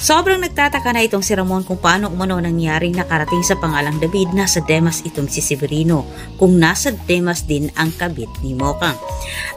Sobrang nagtataka na itong si Ramon kung paano umano nangyaring nakarating sa pangalang David na sa Demas itong si Severino, kung nasa Demas din ang kabit ni Mokang.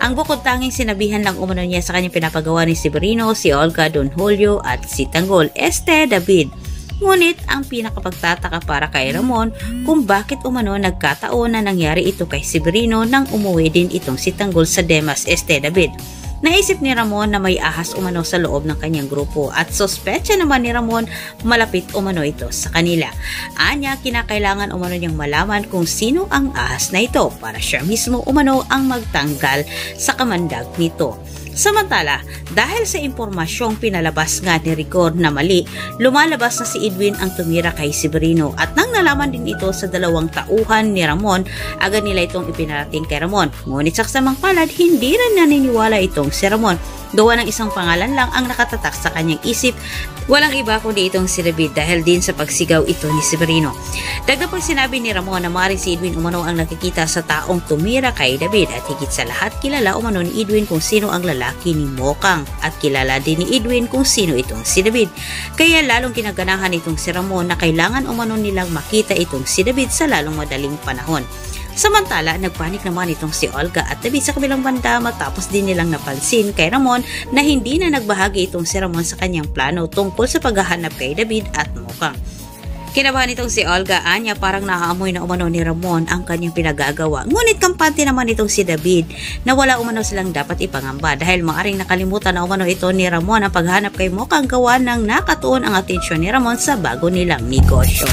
Ang bukod tanging sinabihan lang umano niya sa kanyang pinapagawa ni Severino, si Olga, Don Julio at si Tanggol, David. Ngunit ang pinakapagtataka para kay Ramon kung bakit umano nagkataon na nangyari ito kay Severino nang umuwi din itong si Tanggol sa Demas, David. Naisip ni Ramon na may ahas umano sa loob ng kanyang grupo at sospecha naman ni Ramon malapit umano ito sa kanila. Anya, kinakailangan umano niyang malaman kung sino ang ahas na ito para siya mismo umano ang magtanggal sa kamandag nito. Samantala, dahil sa impormasyong pinalabas nga ni Rigor na mali, lumalabas na si Edwin ang tumira kay Severino at nang nalaman din ito sa dalawang tauhan ni Ramon, agad nila itong ipinarating kay Ramon. Ngunit sa kasamang palad, hindi rin naniniwala itong si Ramon. Gawa ng isang pangalan lang ang nakatatak sa kanyang isip, walang iba kundi itong si David dahil din sa pagsigaw ito ni Severino. Dagdag pang sinabi ni Ramon na maaaring si Edwin umano ang nakikita sa taong tumira kay David at higit sa lahat kilala umano ni Edwin kung sino ang lalaki ni Mokang at kilala din ni Edwin kung sino itong si David. Kaya lalong ginaganahan itong si Ramon na kailangan umano nilang makita itong si David sa lalong madaling panahon. Samantala, nagpanik naman itong si Olga at David sa kabilang banda matapos din nilang napansin kay Ramon na hindi na nagbahagi itong si Ramon sa kanyang plano tungkol sa paghahanap kay David at Mokang. Kinabahan itong si Olga, anya parang naaamoy na umano ni Ramon ang kanyang pinagagawa. Ngunit kampante naman itong si David na wala umano silang dapat ipangamba dahil maaring nakalimutan na umano ito ni Ramon ang paghanap kay Mokang gawa ng nakatuon ang atensyon ni Ramon sa bago nilang negosyo.